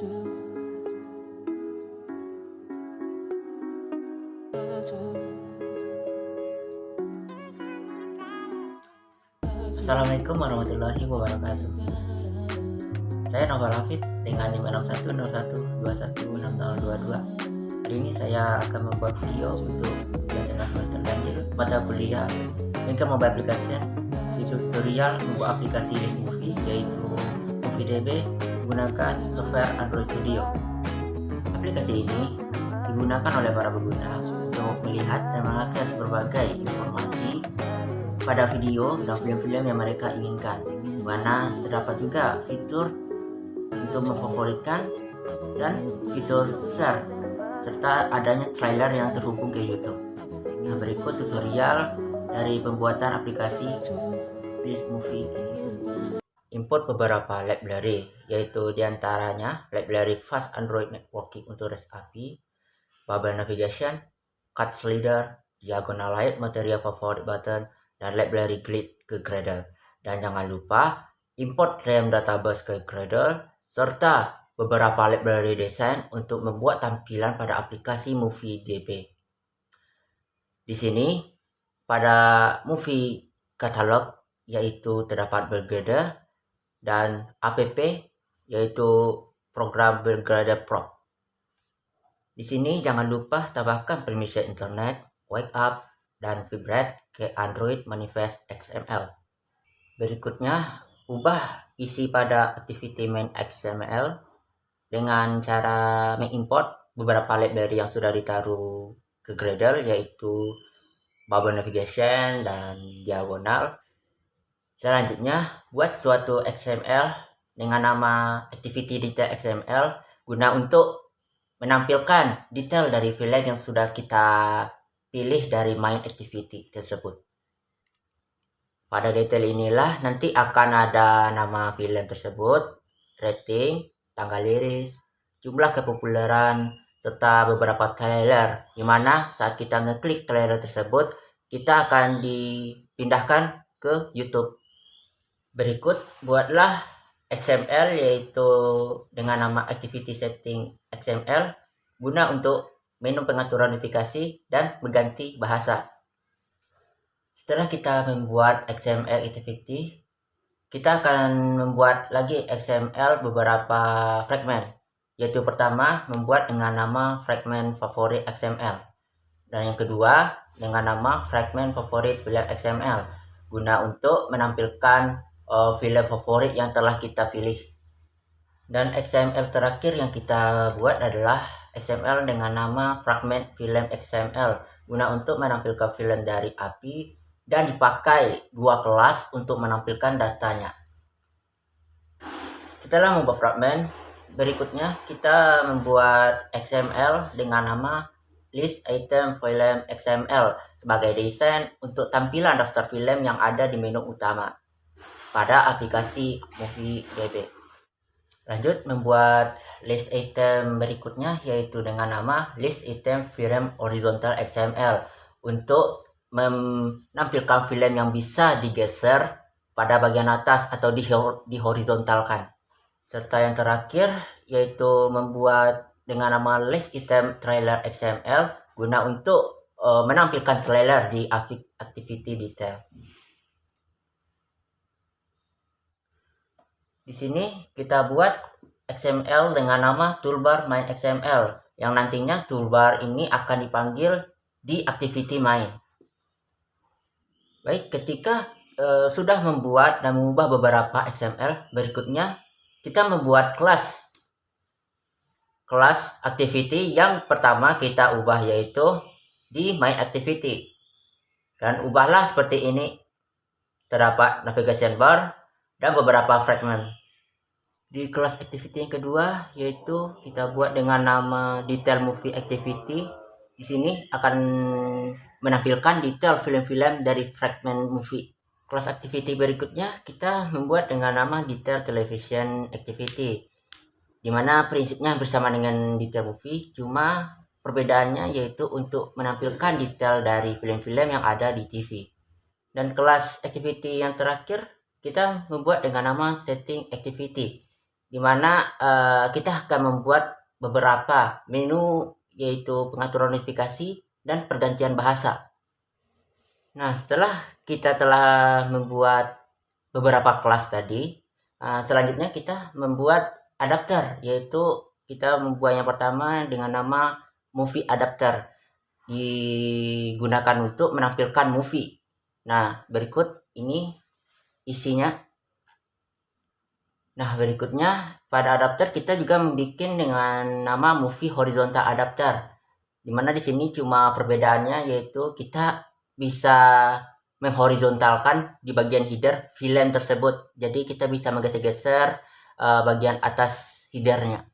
Assalamualaikum warahmatullahi wabarakatuh. Saya Novel Hafid dengan 5610121 tahun 22. Hari ini saya akan membuat video untuk yang tengah semester ganjil pada kuliah Linker Mobile Application di tutorial membuat aplikasi list movie yaitu MovieDB menggunakan software Android Studio. Aplikasi ini digunakan oleh para pengguna untuk melihat dan mengakses berbagai informasi pada video dan film-film yang mereka inginkan, di mana terdapat juga fitur untuk memfavoritkan dan fitur share, serta adanya trailer yang terhubung ke YouTube. Nah, berikut tutorial dari pembuatan aplikasi list movie ini. Import beberapa library, yaitu diantaranya library Fast Android Networking untuk REST API, Bubble Navigation, Cut Slider, Diagonal Light Material Favorite Button, dan library Glide ke Gradle. Dan jangan lupa import RAM database ke Gradle serta beberapa library desain untuk membuat tampilan pada aplikasi MovieDB. Di sini pada movie catalog yaitu terdapat Belgrader dan app yaitu program Belgrader Pro. Di sini jangan lupa tambahkan permission internet, wake up, dan vibrate ke Android Manifest XML. Berikutnya, ubah isi pada activity main XML dengan cara mengimport beberapa library yang sudah ditaruh ke Gradle, yaitu Bubble Navigation dan Diagonal. Selanjutnya, buat suatu XML dengan nama activity detail XML guna untuk menampilkan detail dari film yang sudah kita pilih dari main activity tersebut. Pada detail inilah nanti akan ada nama film tersebut, rating, tanggal rilis, jumlah kepopuleran, serta beberapa trailer, di mana saat kita ngeklik trailer tersebut, kita akan dipindahkan ke YouTube. Berikut buatlah XML yaitu dengan nama activity setting XML guna untuk menu pengaturan notifikasi dan mengganti bahasa. Setelah kita membuat XML activity, kita akan membuat lagi XML beberapa fragment, yaitu pertama membuat dengan nama fragment favorit XML, dan yang kedua dengan nama fragment favorit film XML guna untuk menampilkan film favorit yang telah kita pilih. Dan XML terakhir yang kita buat adalah XML dengan nama fragment film XML guna untuk menampilkan film dari API dan dipakai dua kelas untuk menampilkan datanya. Setelah membuat fragment, berikutnya kita membuat XML dengan nama list item film XML sebagai desain untuk tampilan daftar film yang ada di menu utama pada aplikasi MovieDB. Lanjut membuat list item berikutnya yaitu dengan nama list item film horizontal XML untuk menampilkan film yang bisa digeser pada bagian atas atau dihorizontalkan. Serta yang terakhir yaitu membuat dengan nama list item trailer XML guna untuk menampilkan trailer di activity detail. Di sini kita buat XML dengan nama toolbar main XML yang nantinya toolbar ini akan dipanggil di activity main. Baik, ketika sudah membuat dan mengubah beberapa XML, berikutnya kita membuat kelas activity yang pertama kita ubah yaitu di main activity. Dan ubahlah seperti ini. Terdapat navigation bar dan beberapa fragment. Di kelas activity yang kedua yaitu kita buat dengan nama detail movie activity. Di sini akan menampilkan detail film-film dari fragment movie. Kelas activity berikutnya kita membuat dengan nama detail television activity, di mana prinsipnya bersama dengan detail movie, cuma perbedaannya yaitu untuk menampilkan detail dari film-film yang ada di TV. Dan kelas activity yang terakhir kita membuat dengan nama setting activity, dimana kita akan membuat beberapa menu, yaitu pengaturan notifikasi dan pergantian bahasa. Nah, setelah kita telah membuat beberapa kelas tadi, selanjutnya kita membuat adapter, yaitu kita membuat yang pertama dengan nama movie adapter, digunakan untuk menampilkan movie. Nah, berikut ini isinya. Nah, berikutnya pada adapter kita juga membuat dengan nama movie horizontal adapter, dimana di sini cuma perbedaannya yaitu kita bisa menghorizontalkan di bagian header film tersebut, jadi kita bisa menggeser-geser bagian atas headernya.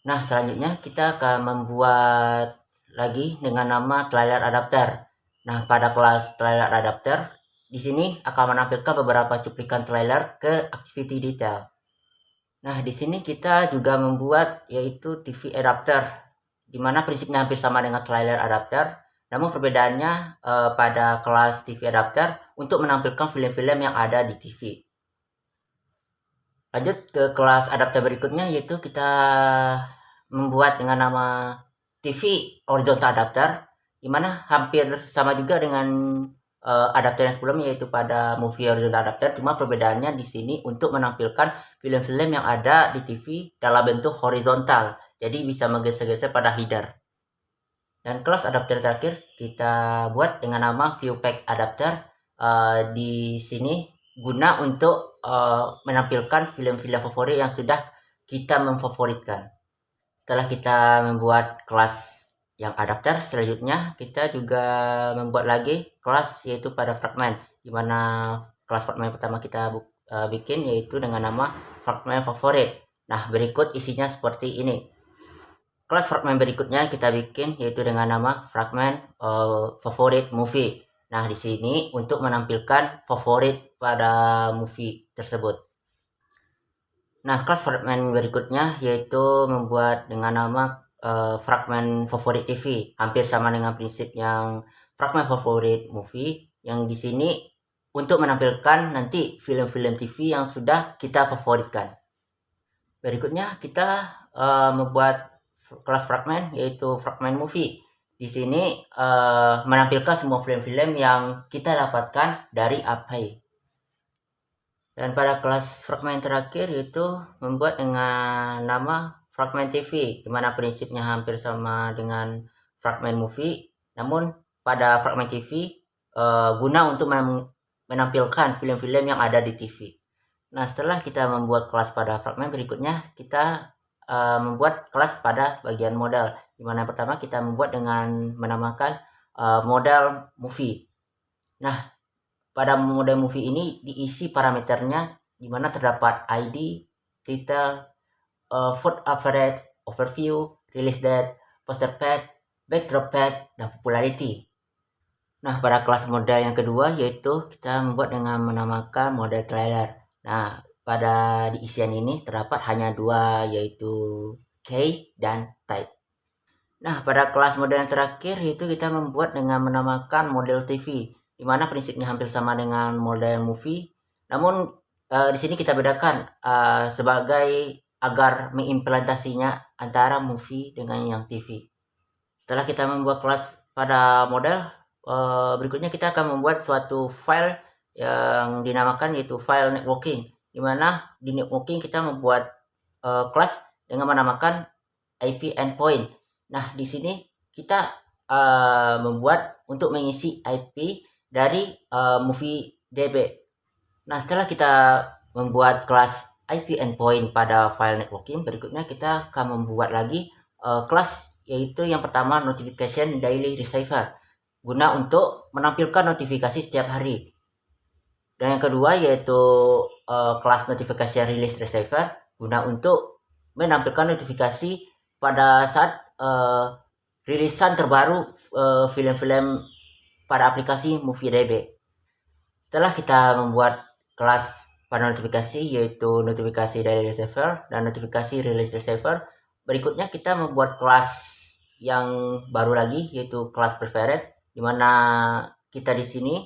Nah, selanjutnya kita akan membuat lagi dengan nama trailer adapter. Nah, pada kelas trailer adapter di sini akan menampilkan beberapa cuplikan trailer ke activity detail. Nah, di sini kita juga membuat yaitu TV adapter, di mana prinsipnya hampir sama dengan trailer adapter, namun perbedaannya pada kelas TV adapter untuk menampilkan film-film yang ada di TV. Lanjut ke kelas adapter berikutnya, yaitu kita membuat dengan nama TV horizontal adapter, di mana hampir sama juga dengan adapter yang sebelumnya, yaitu pada movie horizontal adapter, cuma perbedaannya di sini untuk menampilkan film-film yang ada di TV dalam bentuk horizontal, jadi bisa menggeser-geser pada header. Dan kelas adapter terakhir kita buat dengan nama viewpack adapter, di sini guna untuk menampilkan film-film favorit yang sudah kita memfavoritkan. Setelah kita membuat kelas yang adapter, selanjutnya kita juga membuat lagi kelas yaitu pada fragment, dimana kelas fragment pertama kita bikin yaitu dengan nama fragment favorit. Nah, berikut isinya seperti ini. Kelas fragment berikutnya kita bikin yaitu dengan nama fragment favorit movie. Nah, di sini untuk menampilkan favorit pada movie tersebut. Nah, kelas fragment berikutnya yaitu membuat dengan nama fragment favorit TV, hampir sama dengan prinsip yang fragment favorit movie, yang di sini untuk menampilkan nanti film-film TV yang sudah kita favoritkan. Berikutnya kita membuat kelas fragment yaitu fragment movie. Di sini menampilkan semua film-film yang kita dapatkan dari API. Dan pada kelas fragment terakhir yaitu membuat dengan nama fragment TV, di mana prinsipnya hampir sama dengan fragment movie, namun pada fragment TV guna untuk menampilkan film-film yang ada di TV. Nah, setelah kita membuat kelas pada fragment berikutnya, kita membuat kelas pada bagian model, di mana pertama kita membuat dengan menamakan model movie. Nah, pada model movie ini diisi parameternya, di mana terdapat ID, title, food average, overview, release date, poster pad, backdrop pad, dan popularity. Nah, pada kelas model yang kedua yaitu kita membuat dengan menamakan model trailer. Nah, pada di isian ini terdapat hanya dua, yaitu key dan type. Nah, pada kelas model yang terakhir yaitu kita membuat dengan menamakan model TV, di mana prinsipnya hampir sama dengan model movie, namun di sini kita bedakan sebagai agar mengimplementasinya antara movie dengan yang TV. Setelah kita membuat kelas pada model, berikutnya kita akan membuat suatu file yang dinamakan yaitu file networking, di mana di networking kita membuat kelas dengan menamakan IP endpoint. Nah, di sini kita membuat untuk mengisi IP dari movie DB. Nah, setelah kita membuat kelas IP endpoint pada file networking, berikutnya kita akan membuat lagi kelas yaitu yang pertama notification daily receiver, guna untuk menampilkan notifikasi setiap hari. Dan yang kedua yaitu kelas notification release receiver, guna untuk menampilkan notifikasi pada saat rilisan terbaru film-film pada aplikasi MovieDB. Setelah kita membuat kelas pada notifikasi yaitu notifikasi dari receiver dan notifikasi release receiver, berikutnya kita membuat kelas yang baru lagi yaitu kelas preference, di mana kita di sini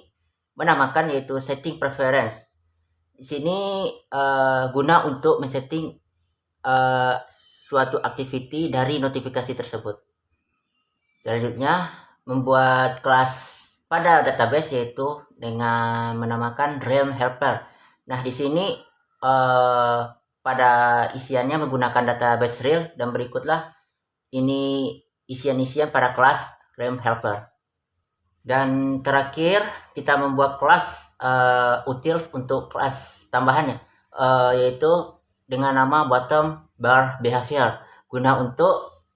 menamakan yaitu setting preference. Di sini guna untuk men-setting suatu activity dari notifikasi tersebut. Selanjutnya, membuat kelas pada database yaitu dengan menamakan Realm Helper. Nah, di sini pada isiannya menggunakan database real, dan berikutlah ini isian-isian pada kelas Realm Helper. Dan terakhir kita membuat kelas utils untuk kelas tambahannya, yaitu dengan nama bottom bar behavior, guna untuk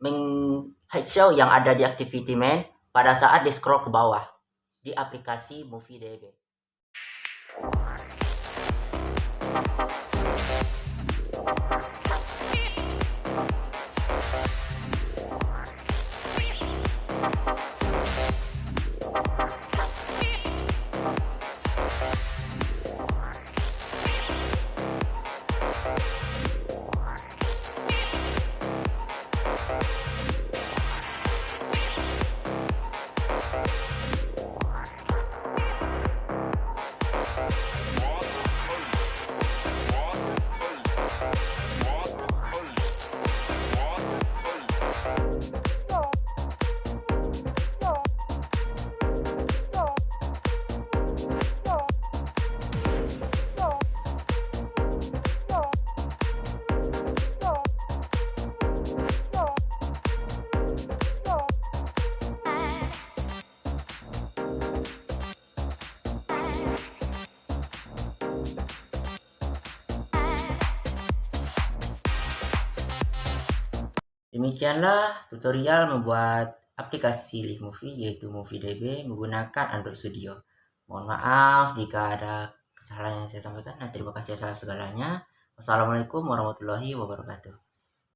show yang ada di activity main pada saat di scroll ke bawah di aplikasi MovieDB. Demikianlah tutorial membuat aplikasi list movie yaitu MovieDB menggunakan Android Studio. Mohon maaf jika ada kesalahan yang saya sampaikan. Nah, terima kasih atas segalanya. Wassalamualaikum warahmatullahi wabarakatuh.